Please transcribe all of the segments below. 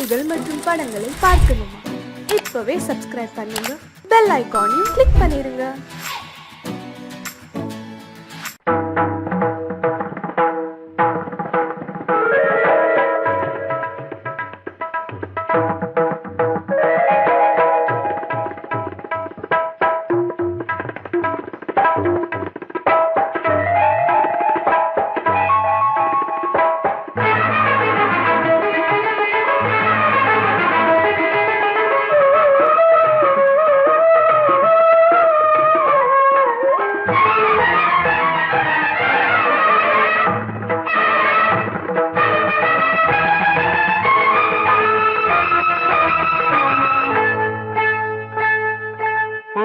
பாடல்கள் மற்றும் படங்களை பார்க்கணுமா? இப்பவே சப்ஸ்கிரைப் பண்ணுங்க, பெல் ஐகானையும் கிளிக் பண்ணிருங்க.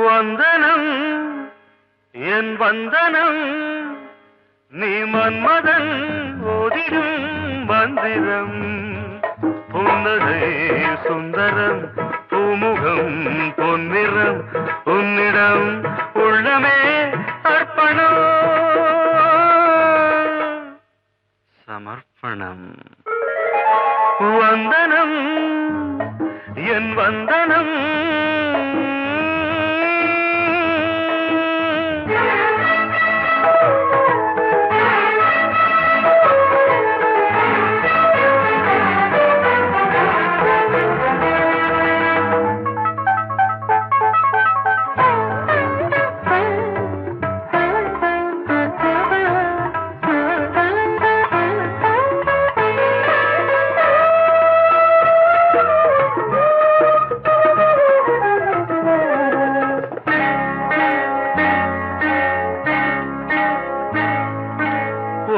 வந்தனம் என் வந்தனம் நீ மன்மதன் ஓதிடும் மந்திரம் புன்னகை சுந்தரம் பூமுகம் பொன்னிறம் உன்னிடம் உள்ளமே அர்ப்பணம் சமர்ப்பணம் வந்தனம் என் வந்தனம்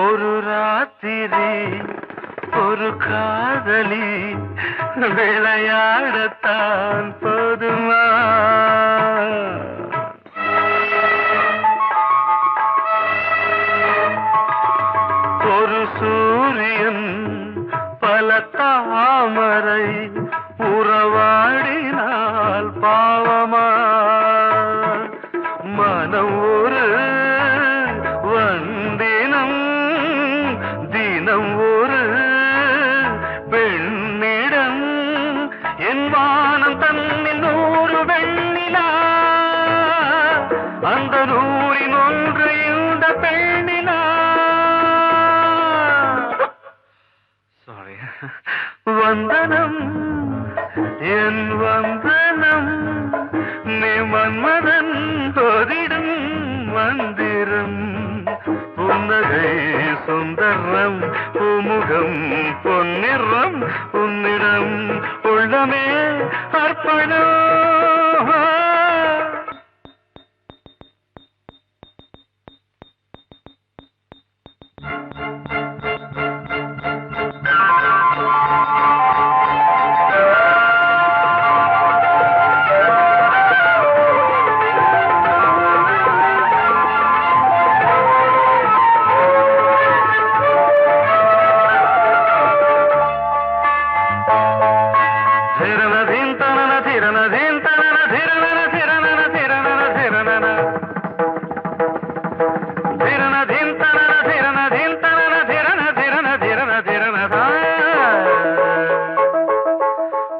ஒரு ராத்திரி ஒரு காதலி விளையாடத்தான் போதுமா? ஒரு சூரியன் பல தாமரை உறவாடினால் பாவமா? மனம் ஒரு வந்தினம் தினம் ஒரு பெண்ணிடம் என் வானம் தன்னில் 100 வெண்ணிலா அந்த 100இன் ஒன்று இந்த பெண்ணிலா. சாரி. வந்தனம் என் வந்தனம் நீ மன்மதன் ஓதிடும் மந்திரம் புன்னகை சுந்தரம் பூமுகம் பொன்னிறம் உன்னிடம் உள்ளமே அர்ப்பணம்.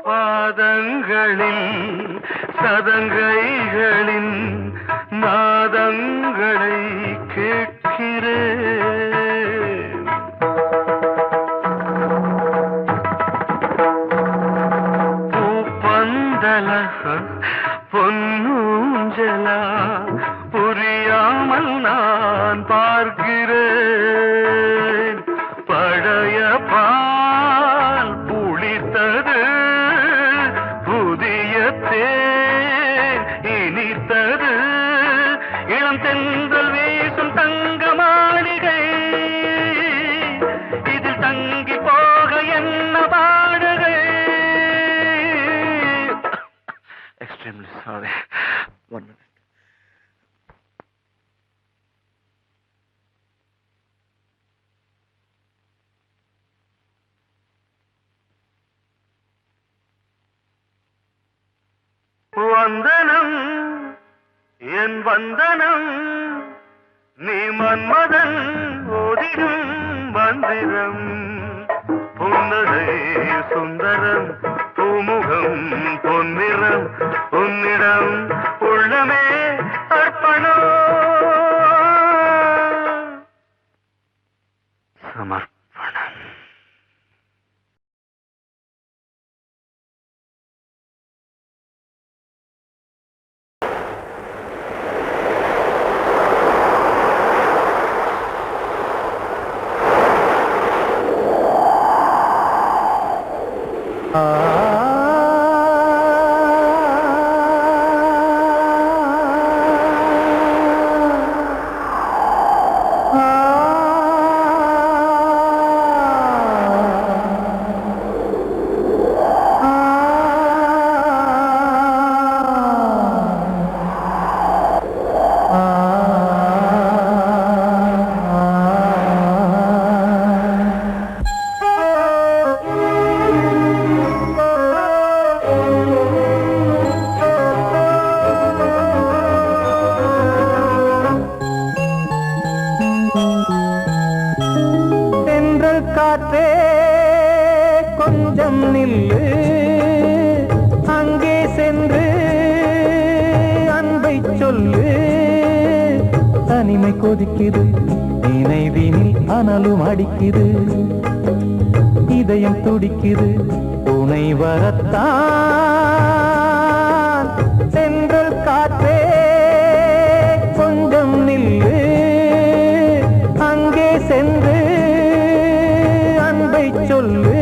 பாதங்களில் சதங்கைகளின் நாதங்களை கேட்கிறேன். பூப்பந்தல பொன்னூஞ்சலா புரியாமல் நான் பார்க்கிறேன். பழைய பால் புளித்தது புதிய தேன் இனித்தது இளம் தென்றல் வீசும் தங்க மாளிகை இதில் தங்கி போக என்ன பாடுகை. Extremely sorry. 1 minute. வந்தனம் என் வந்தனம் நீ மன்மதன் ஓதிடும் மந்திரம் புன்னகை சுந்தரம் பூமுகம் பொன்னிறம் உன்னிடம் உள்ளமே அர்ப்பணம் சமர்ப்பணம். காற்றே கொஞ்சம் நில்லு, அங்கே சென்று அன்பை சொல்லு. தனிமை கொதிக்குது, நினைவினில் அனலும் அடிக்குது, இதயம் துடிக்குது, துணை வரத்தான். சென்றல் காற்றே கொஞ்சம் நில்லு, அங்கே சென்று அன்பை சொல்லு.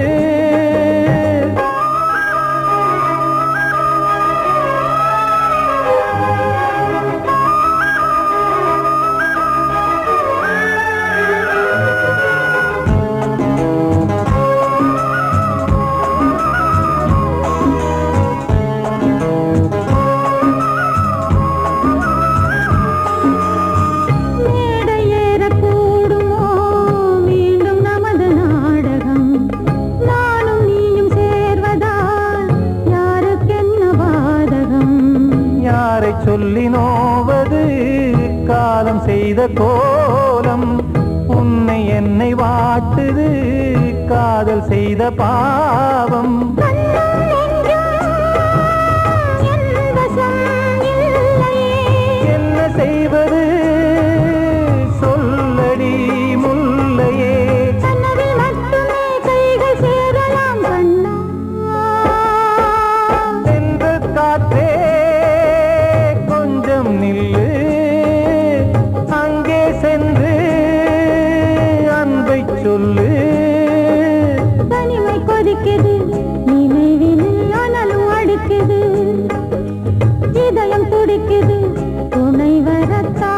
சொல்லி நோவது காலம் செய்த கோலம், உன்னை என்னை வாட்டுது காதல் செய்த பாவம். என்ன செய்வது சொல்லடி முல்லையே, சென்று காற்றே நில்லு, அங்கே சென்று அன்பை சொல்லு. தனிமை கொதிக்குது, நினைவினில் அனலும் அடிக்குது, இதயம் துடிக்குது, துணை வரத்தான்.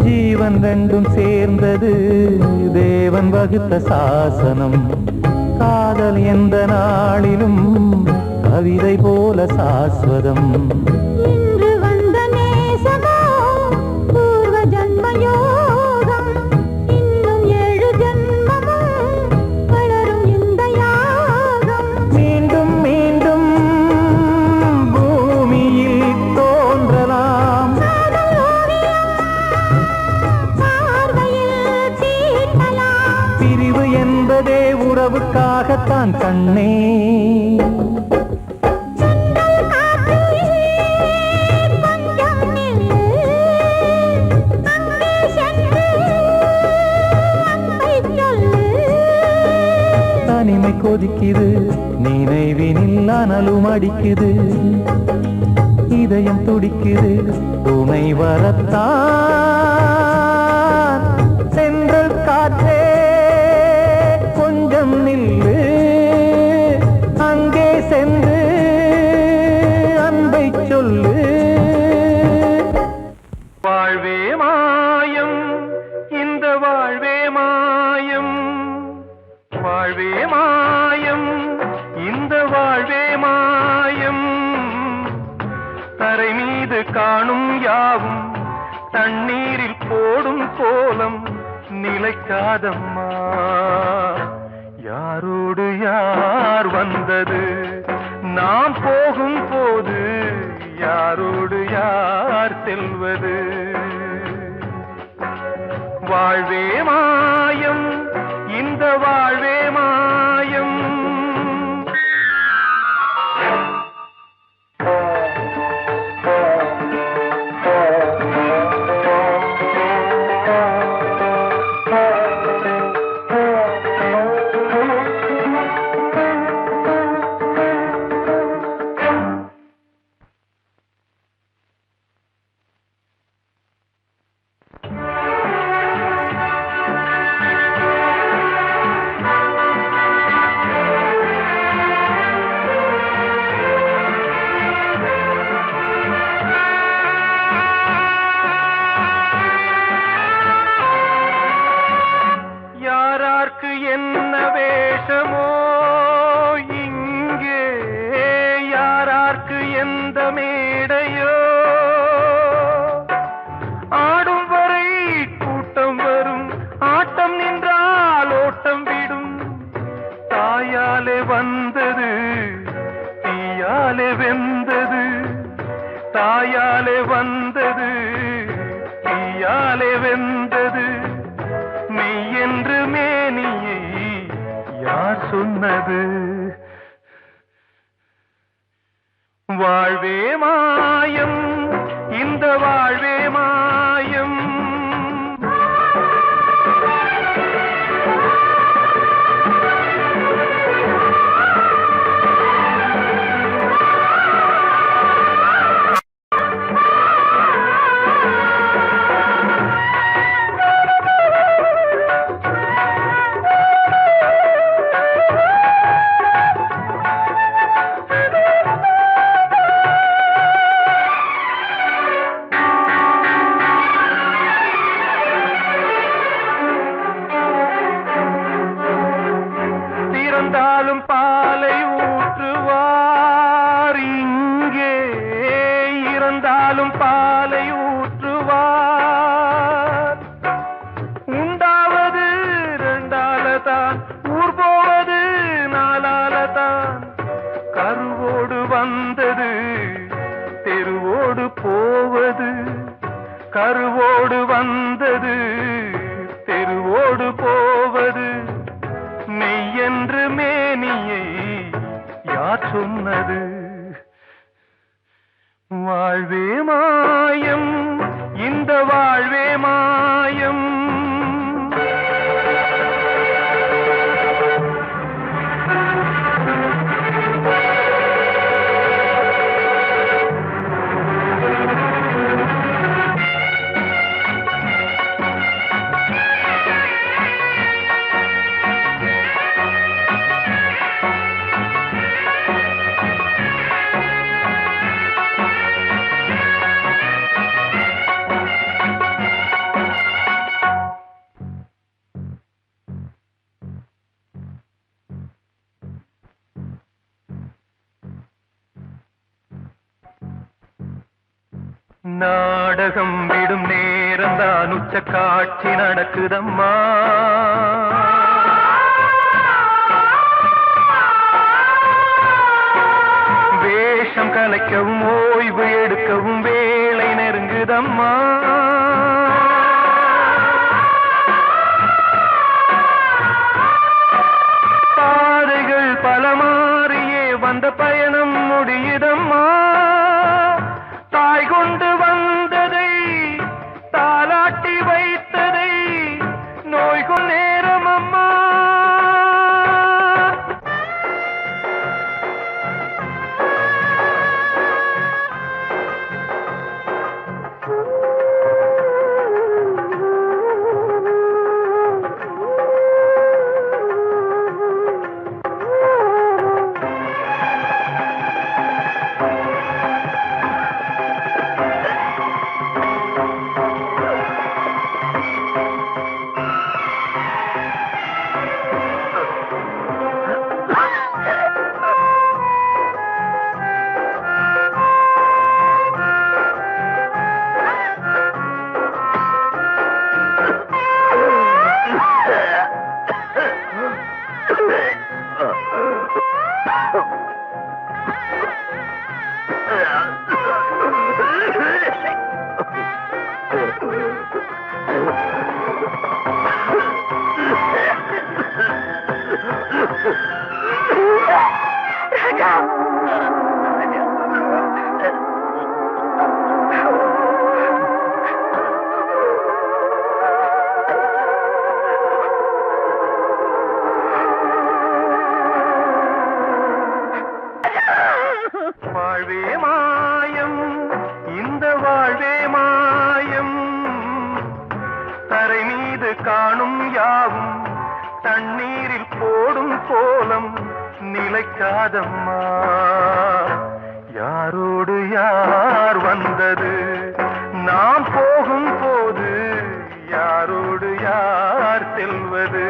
ஜீவன் ரெண்டும் சேர்ந்தது தேவன் வகுத்த சாசனம். காதல் எந்த நாளிலும் கவிதை போல சாஸ்வதம். இன்று வந்த நேசமோ பூர்வ ஜன்மயோகம், இன்னும் 7 ஜன்மமும் வளரும் இந்த யாகம். மீண்டும் மீண்டும் பூமியில் தோன்றலாம், பிரிவு என்பதே உறவுக்காகத்தான் கண்ணே. தனிமை கொதிக்குது, நினைவினில் அனலும் அடிக்குது, இதயம் துடிக்குது, துணை வரத்தான். சென்றல் காற்றே கொஞ்சம் நில்லு, சென்று அன்பை சொல்லு. வாழ்வே மாயம், இந்த வாழ்வே மாயம், வாழ்வே மாயம், இந்த வாழ்வே மாயம். தரை மீது காணும் யாவும் தண்ணீரில் போடும் கோலம் நிலைக்காதம்மா. யாரோடு யார் வந்தது நாம் போகும் போது, யாரோடு யார் செல்வது. வாழ்வே மாயம், இந்த வாழ்வே மாயம். என்ன வேஷமோ இங்கே, யாரார்க்கு எந்த மேடையோ. ஆடும் வரை கூட்டம் வரும், ஆட்டம் நின்றால் ஓட்டம் விடும். தாயாலே வந்தது தீயாலே வெந்தது, தாயாலே வந்தது தீயாலே வெந்தது. மெய் என்று மேனியை யார் சொன்னது. வாழ்வே மாயம், இந்த வாழ்வே மாயம். இறந்தாலும் பாலை ஊற்றுவார் இங்கே, இறந்தாலும் பாலை ஊற்றுவார். உண்டாவது ரெண்டாலதான், ஊர் போவது நாலாலதான். கருவோடு வந்தது தெருவோடு போவது, கருவோடு வந்தது தெருவோடு போவது. மெய் என்று மேனியை யார் சொன்னது. வாழ்வே மாயம், இந்த வாழ்வே மாயம். நாடகம் விடும் நேரம் தான் உச்ச காட்சி நடக்குதம்மா. வேஷம் கலைக்கவும் ஓய்வு எடுக்கவும் வேளை நெருங்குதம்மா. பாதைகள் பல மாறியே வந்த பயணம் முடியுதம்மா. தாய் கொண்டு வந்ததை தாலாட்டி வைத்ததை நோய்கள் நேரம் அம்மா. வாழ்வே மாயம், இந்த வாழ்வே மாயம், தரை மீது காணும் யாவும் தண்ணீரில் போடும் கோலம் நிலைக்காதம்மா. யாரோடு யார் வந்தது நாம் போகும் போது, யாரோடு யார் செல்வது?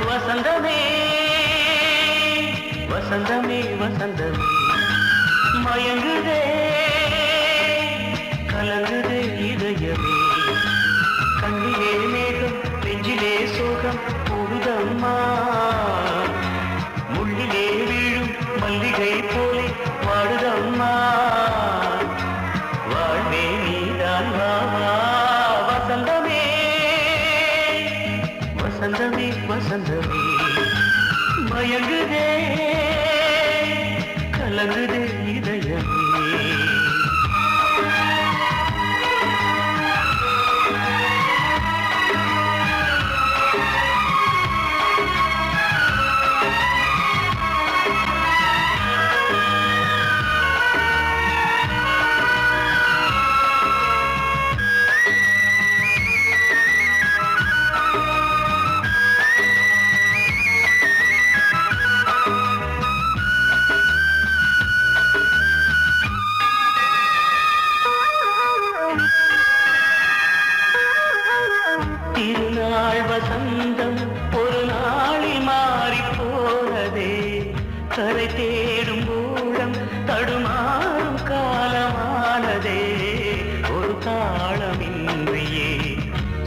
வசந்தமே வசந்தமே வசந்தமே மயங்குதே கலங்குதே இதயமே. கண்ணிலே மேகம் நெஞ்சிலே சோகம் கூடுதம்மா. முள்ளிலே வீழும் மல்லிகை போலே வாடுதம்மா. வாழ்வே நீதான் வாவா. வசந்தமே வசந்தமே வசந்தமே மயங்குதே கலங்குதே இதயமே. திருநாள் வசந்தம் ஒரு நாளில் மாறி போனதே. கரை தேடும் ஊழம் தடுமாறும் காலமானதே. ஒரு தாளமின்றியே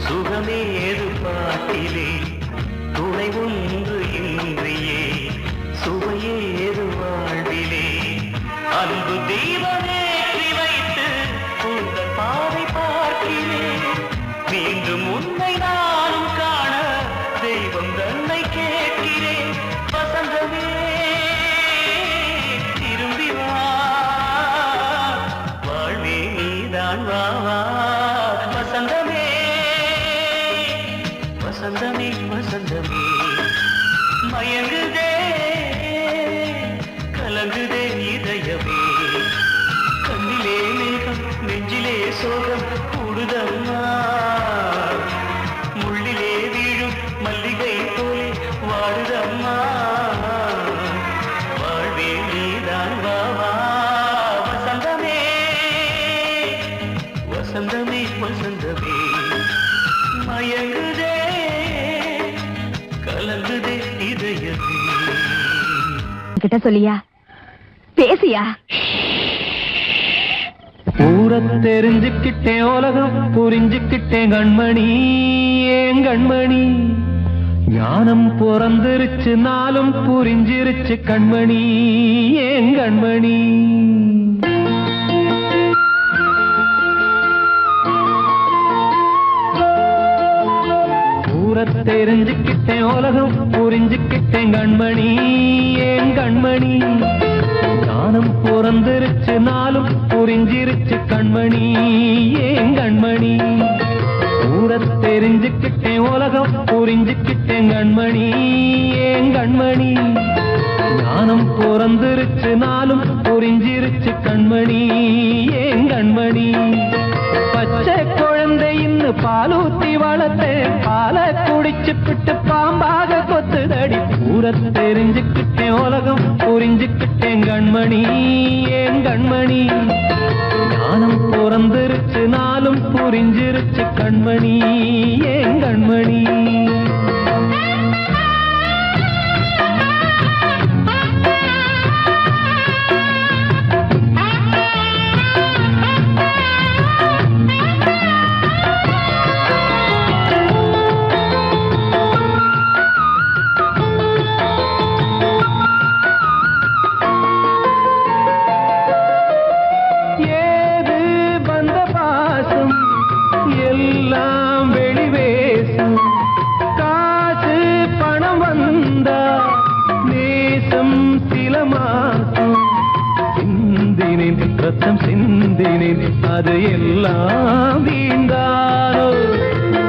சுகமேது பாட்டிலே. துணை ஒன்று இன்றியே சுவையேது வாழ்விலே. அன்பு தீபமேற்றி வைத்து உங்கள் பாதை பார்க்கிறேன். மீண்டும் உன்னை நானும் காண தெய்வம் தன்னை கேட்கிறேன். வசந்தமே திரும்பி வா. வாழ்வே நீதான் வா வா. வசந்தமே வசந்தமே வசந்தமே மயங்குதே கலங்குதே இதயமே. கண்ணிலே மேகம் நெஞ்சிலே சோகம் கூடுதம்மா. முள்ளிலே வீழும் மல்லிகை போலே வாடுதம்மா. வாழ்வே நீதான் வா வா. வசந்தமே வசந்தமே வசந்தமே மயங்குதே கலங்குதே இதயமே. கிட்ட சொல்லியா பேசியா? ஊரை தெரிஞ்சுக்கிட்டேன், உலகம் புரிஞ்சுக்கிட்டேன் கண்மணி, ஏன் கண்மணி. ஞானம் பிறந்திருச்சு, நாளும் புரிஞ்சிருச்சு கண்மணி, ஏன் கண்மணி. ஊரை தெரிஞ்சுக்கிட்டேன், உலகம் புரிஞ்சுக்கிட்டேன் கண்மணி, ஏன் கண்மணி. ஞானம் பிறந்திருச்சு, நாளும் புரிஞ்சிருச்சு கண்மணி, ஏன் கண்மணி. ஊரை தெரிஞ்சுக்கிட்டேன், உலகம் புரிஞ்சுக்கிட்டேன் கண்மணி, ஏன் கண்மணி. ஞானம் பிறந்திருச்சு, நாளும் புரிஞ்சிருச்சு கண்மணி, ஏன் கண்மணி. பச்சை குழந்தை இன்னும் பாலூத்தி வளர்த்தேன் பாலை குடிச்சு பிட்டு பாம்பாக கொத்துதடி ஊர தெரிஞ்சுக்கிட்டேன் உலகம் புரிஞ்சுக்கிட்டேன் கண்மணி ஏன் கண்மணி ஞானம் பிறந்திருச்சு நாளும் புரிஞ்சிருச்சு கண்மணி ஏன் கண்மணி எல்லாம் வெளிவேசம் காசு பணம் வந்தா நேசம் சில மாசம் சிந்தினேன் ரத்தம் சிந்தினேன் அது எல்லாம் வீண்டாரோ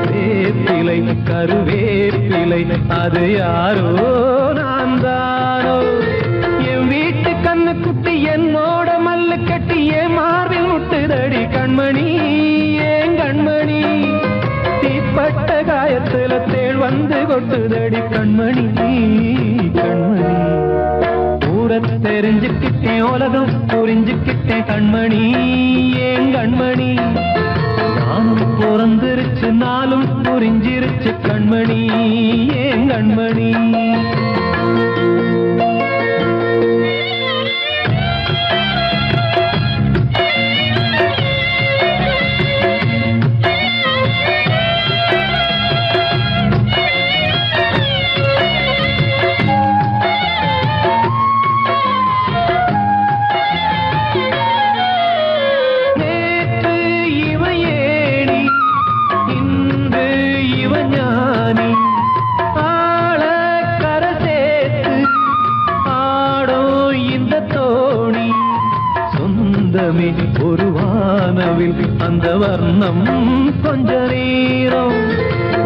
வேப்பிலை கருவேப்பிலை அது யாரோ நான் தானோ என் வீட்டு கண்ணு குட்டி என்னோட மல்லு கட்டி என் மார்பில் முட்டுதடி கண்மணி கண்மணி தீப்பட்ட காயத்துல தேள் வந்து கொட்டுதடி கண்மணி கண்மணி ஊர தெரிஞ்சுக்கிட்டேன் உலகம் புரிஞ்சுக்கிட்டேன் கண்மணி ஏன் கண்மணி நானும் பிறந்திருச்சு நாளும் புரிஞ்சிருச்சு கண்மணி ஏன் கண்மணி ஒரு வானவில் அந்த வர்ணம் கொஞ்ச நேரம்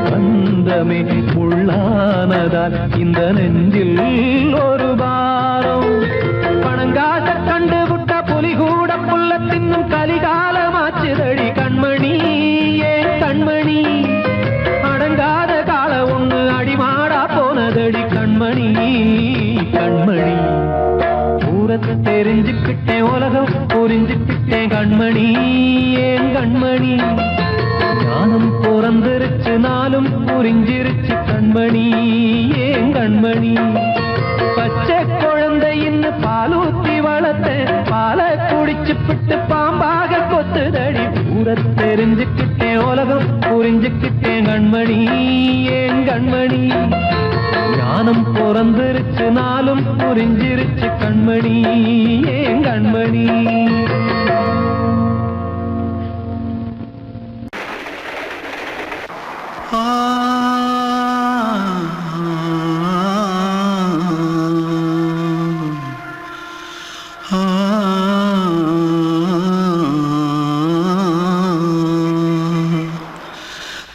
பந்தமே உள்ளானதால் இந்த நெஞ்சில் ஒரு பாரம் பணங்காச கண்டு விட்ட புலி கூட புல்ல தின்னும் கலிகாலமாச்சுதடி கண்மணி ஏன் கண்மணி அடங்காத கால ஒண்ணு அடிமாடா போனதடி கண்மணி கண்மணி தெரிஞ்சுக்கிட்டேன் உலகம் புரிஞ்சுக்கிட்டேன் கண்மணி ஏன் கண்மணி ஞானம் பிறந்திருச்சு நாளும் புரிஞ்சிருச்சு கண்மணி ஏன் கண்மணி பச்சை குழந்தையின் பாலூத்தி வளர்த்தேன் பாலை குடிச்சு பிட்டு பாம்பாக கொத்துதடி ஊர தெரிஞ்சுக்கிட்டேன் உலகம் புரிஞ்சுக்கிட்டேன் கண்மணி ஏன் கண்மணி ஞானம் பிறந்திருச்சு நாளும் புரிஞ்சிருச்சு கண்மணி ஏன் கண்மணி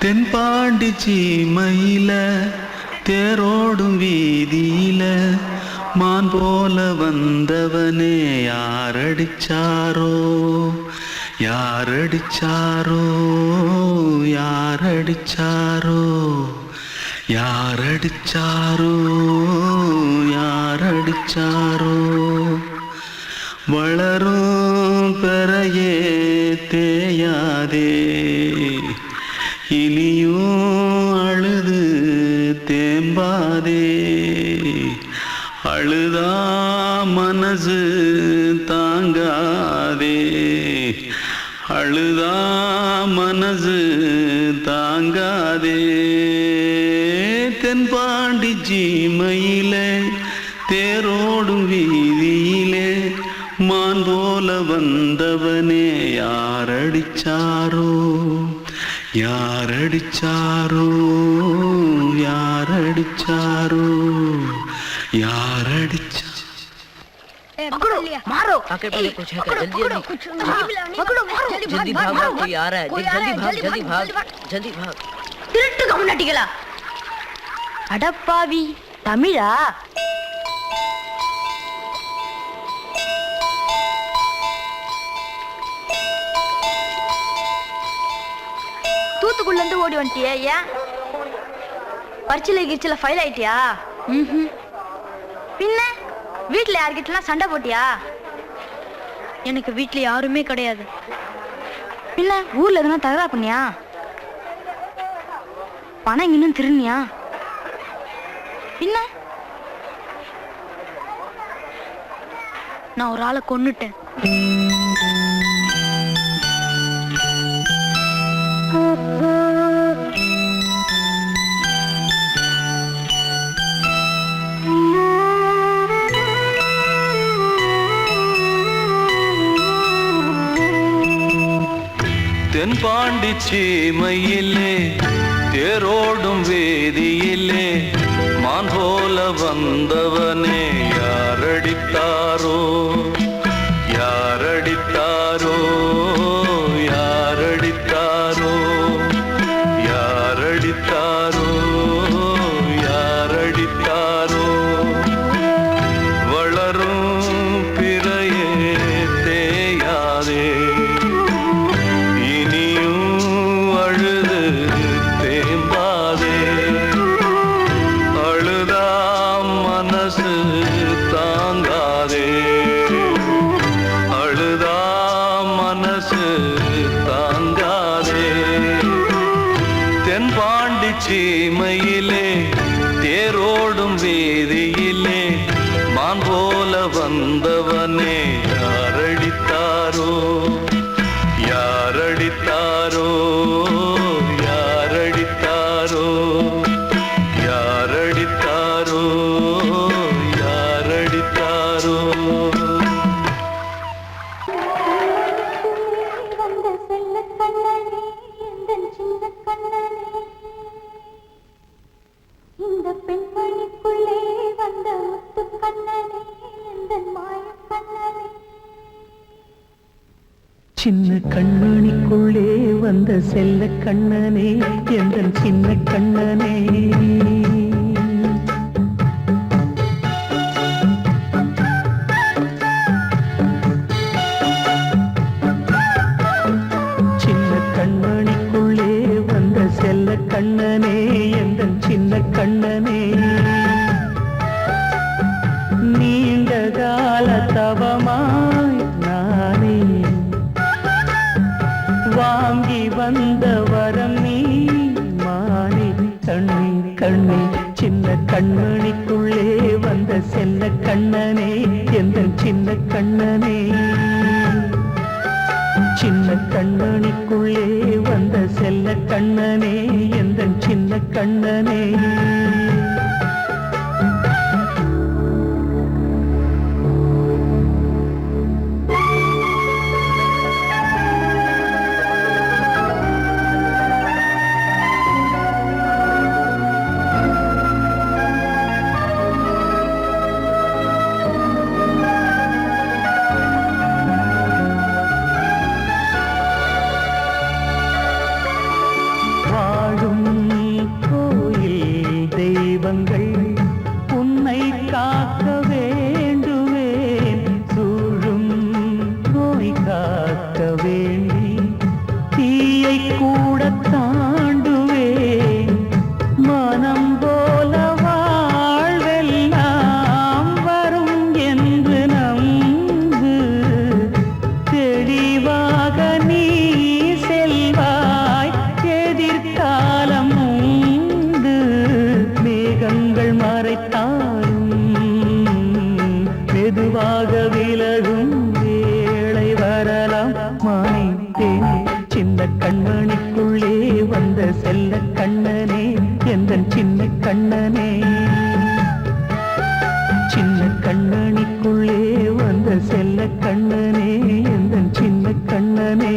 தென்பாண்டி சீமையில தேரோடும் வீதியில மான் போல வந்தவனே யாரடிச்சாரோ யாரடிச்சாரோ யாரடிச்சாரோ யாரடிச்சாரோ யாரடிச்சாரோ வளரும் பெறையே தேயாதே இனியும் அழுது தேம்பாதே அழுதா மனசு தாங்காதே அழுதா மனசு தாங்காதே தென்பாண்டி சீமையிலே தேரோடும் வீதியிலே மான் போல வந்தவனே யாரடிச்சாரோ யாரடிச்சாரோ யாரடிச்சாரோ யாரடிச்சா मारो आके पहले कुछ है जल्दी जल्दी जल्दी भाग कोई आ रहा है जल्दी भाग जल्दी भाग திருட்டு கம்யூனிட்டிகளா அடப்பாவி தமிழா தூத்துக்குள்ள இருந்து ஓடி வந்துட்டியே ஏன்? பரிச்சையில கிரிச்சில ஃபைல் ஆயிட்டியா? பின்ன வீட்டுல யார்கிட்டலாம் சண்டை போட்டியா? எனக்கு வீட்டுல யாருமே கிடையாது. பின்ன ஊர்ல எதுனா தகராறு பண்ணியா? பணம் இன்னும் திருநியா? பின்ன நான் ஒரு ஆளை கொன்னுட்டேன். தென்பாண்டி சீமையிலே தேரோடும் வேதியிலே மான் போல வந்தவனே யாரடித்தாரோ யாரடித்தாரோ யாரடித்தாரோ யாரடித்தாரோ யாரடித்தாரோ வளரும் பிறையே தேயாதே சீமையிலே தேரோடும் வேதியிலே மான் போல வந்தவனே யாரடித்தாரோ யாரடித்தாரோ யாரடித்தாரோ யாரடித்தாரோ யாரடித்தாரோ இந்த பெண்மணிக்குள்ளே வந்த முத்து கண்ணனே இந்த மாய கண்ணனே சின்ன கண்மணிக்குள்ளே வந்த செல்ல கண்ணனே எந்தன் சின்ன கண்ணனே சின்ன கண்மணிக்குள்ளே வந்த செல்ல கண்ணனே எந்தன் சின்ன கண்ணனே நீண்ட கால தவமாய் நானே வாங்கி வந்த வரம் நீ மானே கண்ணே கண்ணே சின்ன கண்மணிக்குள்ளே வந்த செல்ல கண்ணனே எந்தன் சின்ன கண்ணனே சின்ன கண்மணிக்குள்ளே வந்த செல்ல கண்ணனே எந்தன் சின்ன கண்ணனே உன்னை காக்க வேண்டுவேன் சூழும் நோய் காக்க வேண்டி தீயை கூட தாண்டுவேன் மனம் போல வாழ்வெல்லாம் வரும் என்று நம்பு தெளிவாக நீ செல்வாய் எதிர்காலம் மேகங்கள் மறைத்தாலும் மெதுவாக விலகும் வேளை வரலாம் மானே சின்ன கண்மணிக்குள்ளே வந்த செல்ல கண்ணனே எந்தன் சின்ன கண்ணனே சின்ன கண்ணனிக்குள்ளே வந்த செல்ல கண்ணனே எந்தன் சின்ன கண்ணனே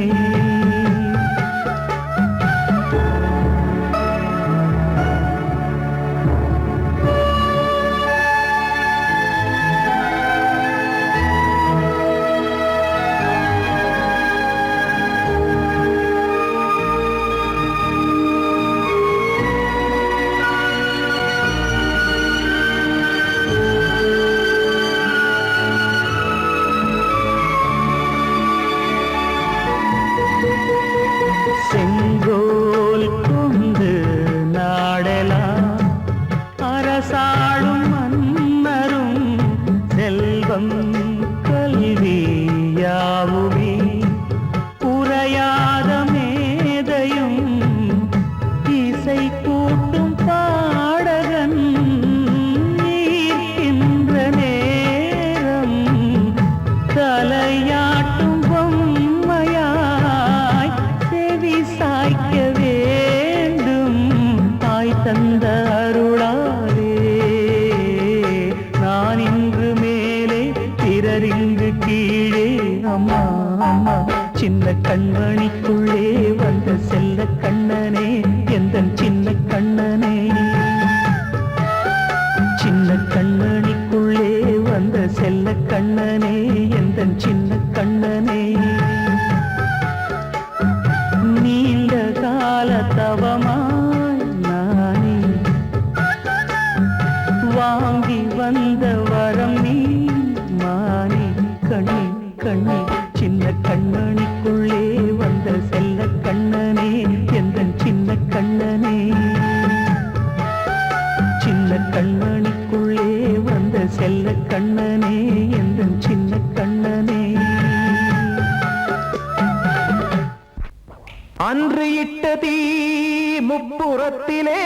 தந்த அருளாலே நான் இன்று மேலே பிறரிங்கு கீழே. அம்மா அம்மா சின்ன கண்மணிக்குள்ளே வந்த செல்ல கண்ணனே எந்தன் சின்ன கண்ணனே. சின்ன கண்ணனிக்குள்ளே வந்த செல்ல கண்ணனே எந்தன் சின்ன கண்ணனே. நீண்ட கால தவமாய் நானே வாங்கி வந்த வரம் நீ மானே. கண்ணி கண்ணி சின்ன கண்ணனிக்குள்ளே வந்த செல்ல கண்ணனே எந்தன் சின்ன கண்ணனே. சின்ன கண்ணனிக்குள்ளே வந்த செல்ல கண்ணனே எந்தன் சின்ன கண்ணனே. அன்று இட்ட தீ முப்புறத்திலே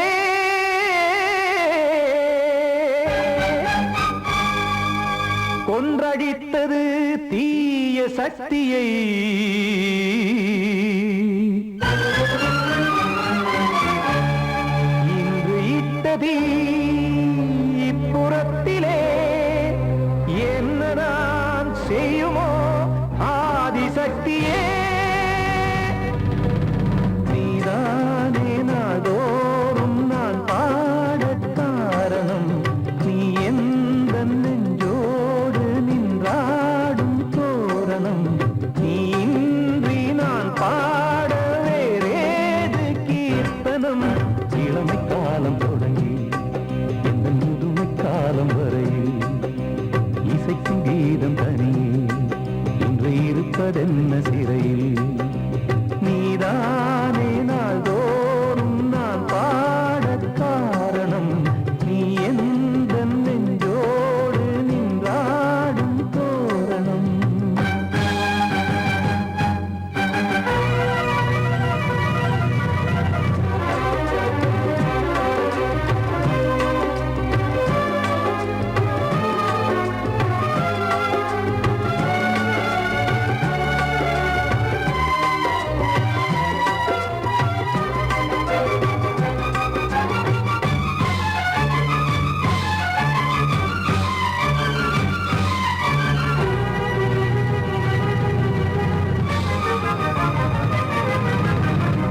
கொன்றடித்தது தீய சக்தியை. இன்று இட்ட தீ இப்புறத்திலே என்ன நான் செய்யுமோ ஆதிசக்தியே. நீதானே நாடோறும் நான் பாடக் காரணம். நீ எந்த நெஞ்சோடு நின்றாடும் தோரணம். நீ இன்றி நான் பாட வேறேது கீர்த்தனம். இளமை காலம் தொடங்கி எந்த முதுமை காலம் வரையில் இசைக்கும் கீதம் தனியே இன்று இருப்பதென்ன சிறையில். நீதானே நாள்தோறும் நான் பாடக் காரணம். நீ எந்த நெஞ்சோடு நின்றாடும் தோரணம்.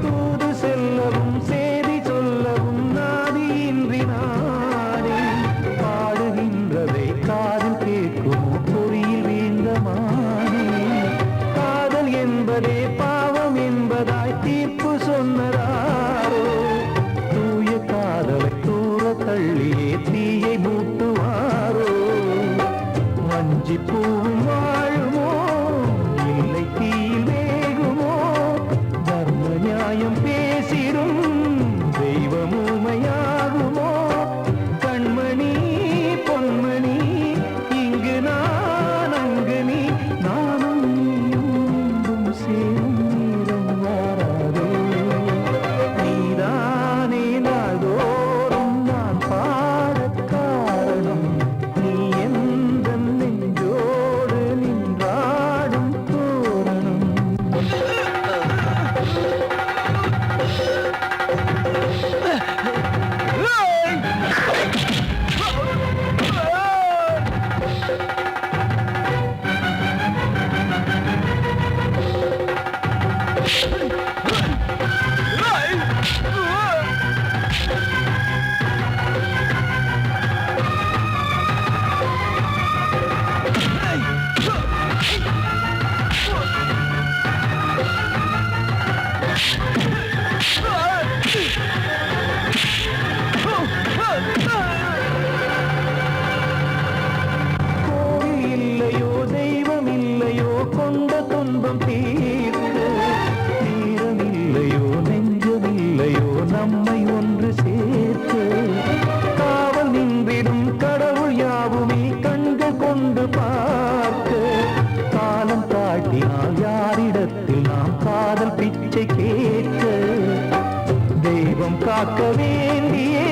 தூது செல்லவும் சேதி சொல்லவும் நாதியின்றி நானே பாடுகின்றதை காதில் கேட்குமோ பொறியில் வீழ்ந்த மானே. காதல் என்பதே பாவம் என்பதாய் தீர்ப்பு சொன்னதாரோ. தூய காதலை தூர தள்ளியே தீயை மூட்டுவாரோ. வஞ்சி பூவும் வாழுமோ இல்லை தீயில் வேகுமோ. தர்ம நியாயம் பேசிடும் தெய்வம் ஊமையாகுமோ. கண்மணி பொன்மணி இங்கு நான் அங்கு நீ நானும் நீயும் மீண்டும் சேரும் நேரம் வாராதோ. நீதானே நாள்தோறும் நான் பாடக் காரணம். நீ எந்த நெஞ்சோடு நின்றாடும் தோரணம். கோவில் இல்லையோ தெய்வம் இல்லையோ கொண்ட துன்பம் தீர்க்க. நேரம் இல்லையோ நெஞ்சம் இல்லையோ நம்மை ஒன்று சேர்க்க. காவல் நின்றிடும் கடவுள் யாவுமே கண்கள் கொண்டு பார்க்க. காலம் காட்டினால் யாரிடத்தில் நாம் காதல் பிச்சை கேட்க. தெய்வம் காக்க வேண்டியே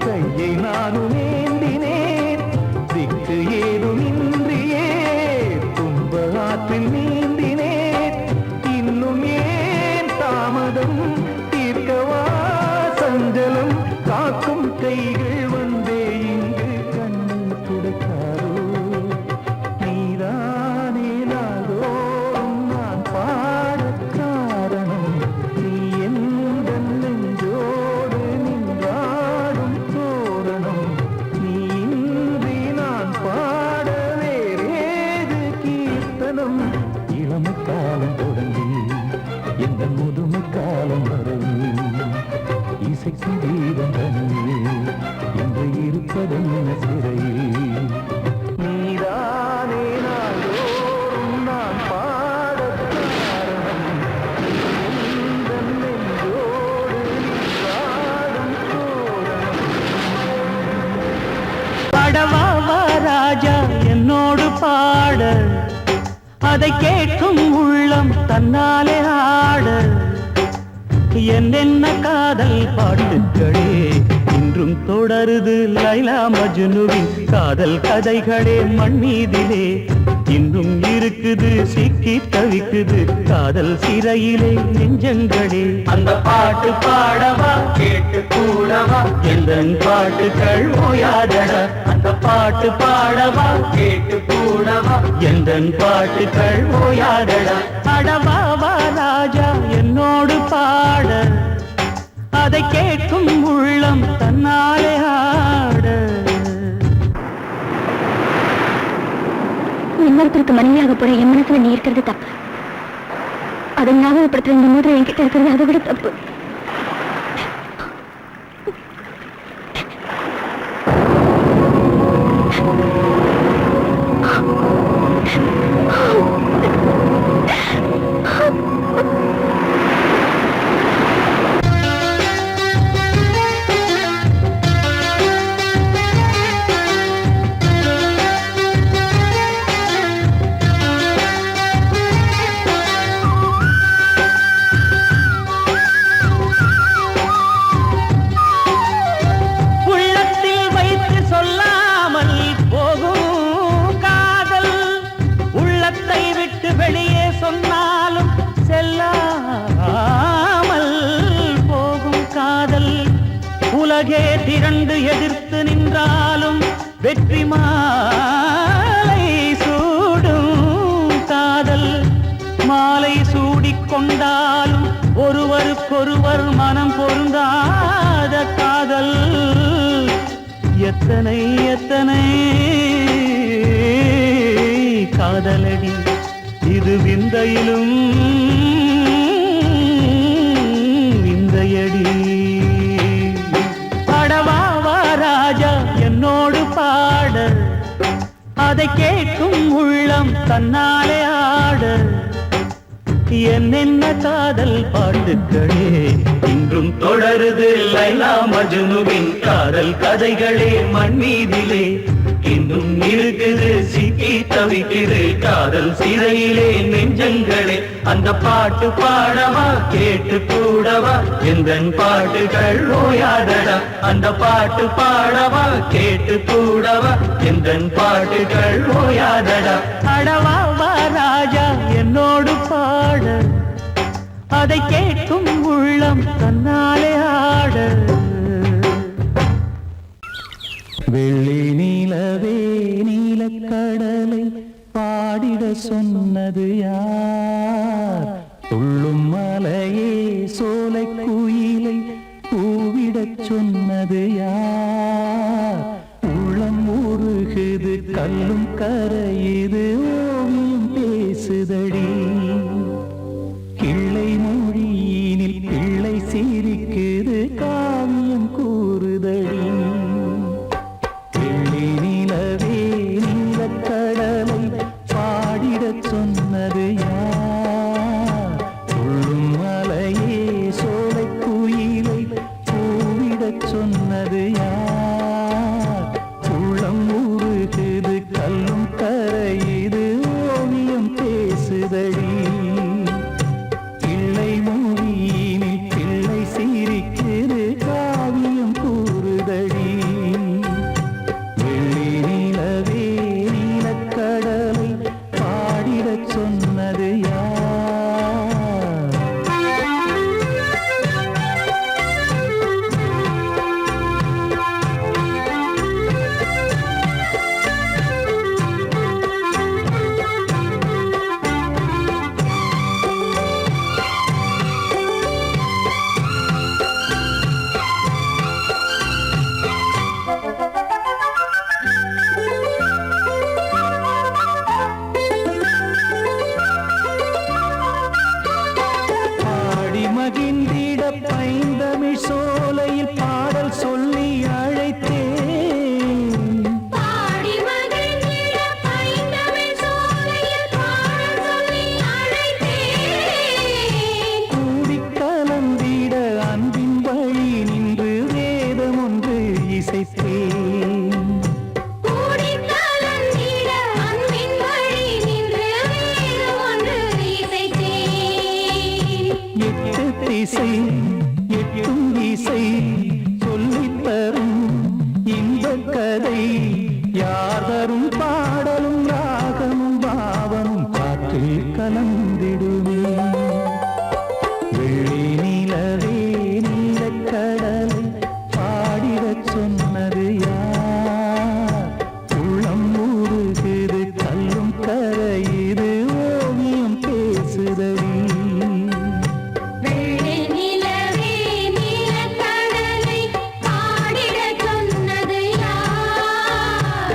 கையை நானும் ஏந்தினேன். திக்கு ஏதும் இன்றியே துன்ப ஆற்றில் நீந்தினேன். இன்னும் ஏன் தாமதம் தீர்க்கவா சஞ்சலம் கா கைகள் வந்தே இங்கு கண்ணை துடைத்தாரோ நீதானே நாள்தோறும் நான் பாடக் காரணம் நீ எந்த நெஞ்சோடு நின்றாடும் தோரணம் நீ இன்றி நான் பாட வேறேது கீர்த்தனம் இளமை காலம் தொடங்கி எந்த முதுமை காலம் வரையில் இசைக்கும் தீபம் தனியே இன்று இருப்பதென்ன சிறையில் நீதானே நாள்தோறும் நான் பாடக் காரணம் உந்தன் நெஞ்சோடு நின்றாடும் தோரணம் பாடவா ராஜா என்னோடு பாட அதை கேட்கும் உள்ளம் தன்னாலே ஆட என்னென்ன காதல் பாட்டுக்களே இன்றும் தொடருது லைலா மஜ்னுவின் காதல் கதைகளே மண் மீதிலே இன்னும் இருக்குது சிக்கி தவிக்குது காதல் சிறையிலே நெஞ்சங்களே அந்த பாட்டு பாடவா கேட்டு கூடவா எந்தன் பாட்டுகள் ஓயாதடா அந்த பாட்டு பாடவா கேட்டு கூடவா எந்தன் பாட்டுகள் ஓயாதடா அடவாவா ராஜா என்னோடு பாட அதை கேட்கும் உள்ளம் தன்னாலே ஆட இன்னொருத்தருக்கு மனைவியாக போற என் மனசுல நீ இருக்கிறது தப்பு அதை ஞாபகப்படுத்துற இந்த மோதிரம் என்கிட்ட இருக்கிறது அதை விட தப்பு உலகே திரண்டு எதிர்த்து நின்றாலும் வெற்றி மாலை சூடும் காதல் மாலை சூடிக்கொண்டாலும் ஒருவருக்கொருவர் மனம் பொருந்தாத காதல் எத்தனை எத்தனை காதலடி இது விந்தையிலும் விந்தையடி ராஜா என்னோடு பாட அதை கேட்கும் உள்ளம் தன்னாலே ஆட என்னென்ன காதல் பாட்டுக்களே இன்றும் தொடருது லைலா மஜ்னுவின் காதல் கதைகளே மண் மீதிலே இன்னும் இருக்குது சிக்கி தவிக்குது காதல் சிறையிலே நெஞ்சங்களே அந்த பாட்டு பாடவா கேட்டு கூடவா எந்தன் பாட்டுகள் ஓயாதடா அந்த பாட்டு பாடவா கேட்டு கூடவா எந்தன் பாட்டுகள் ஓயாதடா அடவாவா ராஜா என்னோடு பாட அதை கேட்கும் உள்ளம் தன்னாலே ஆட வெள்ளி நீலவே நீலக்கடலை பாடிட சொன்னது யார் துள்ளும் மலையே சோலை குயிலை பூவிடச் சொன்னது யார் உள்ளம் உருகுது கல்லும் கரையுது ஓவியம் பேசுதடி கிள்ளை மொழியினில் பிள்ளை சிரிக்குது காவியம் கூறுதடி கடலை பாடிடச் சொன்னது யார் துள்ளும் மலையே சோலை குயிலை பூவிடச் சொன்னது யார் உள்ளம் உருகுது கல்லும் கரை தமிழ் சோலையில் பாடல் சொல்லி அழைத்தேன். பாடி மகிழ்ந்திட பைந்தமிழ் சோலையில் பாடல் சொல்லி அழைத்தேன். கூடி கலந்திட அன்பின் வழி நின்று வேதம் ஒன்று இசைத்தேன். கூடி கலந்திட அன்பின் வழி நின்று வேதம் ஒன்று இசைத்தேன். எட்டு திசை எட்டும் இசை சொல்லித் தரும் இந்த கதை யார் தரும் பாடலும் ராகமும் பாவமும் காற்றில் கலந்திடுமே. வெள்ளி நிலவே நீலக்கடலை பாடிடச் சொன்னது யார்? உள்ளம் ஊறுகிறது கல்லும் கரையுது ஓவியம் பேசுதடி. வெள்ளி நிலவே நீலக்கடலை பாடிடச் சொன்னது யார்?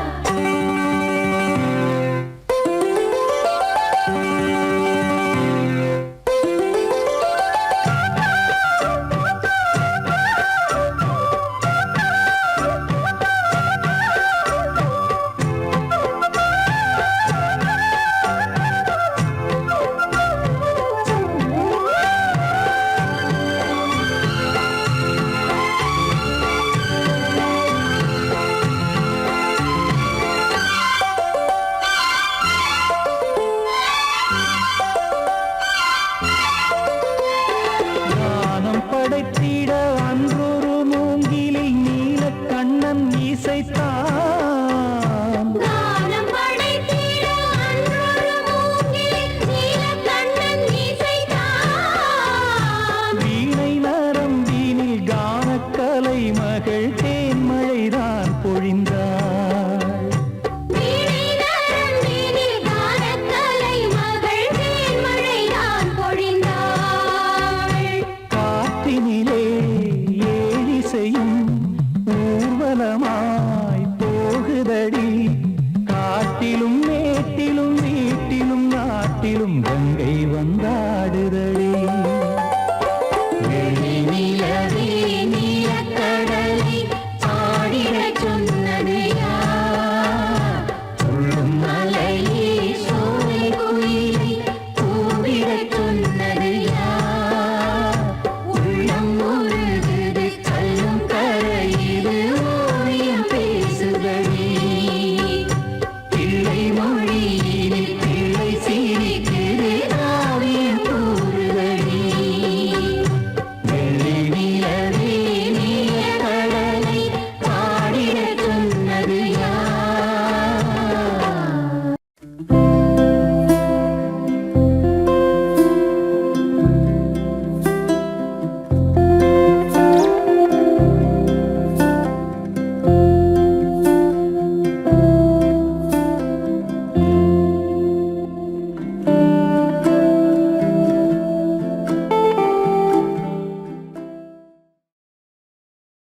கானம் படைத்திட அன்றொரு மூங்கிலில் நீலக்கண்ணன் இசைத்தான். கானம் படைத்திட அன்றொரு மூங்கிலில் நீலக்கண்ணன் இசைத்தான். வீணை நரம்பினில் கானக்கலை மகள்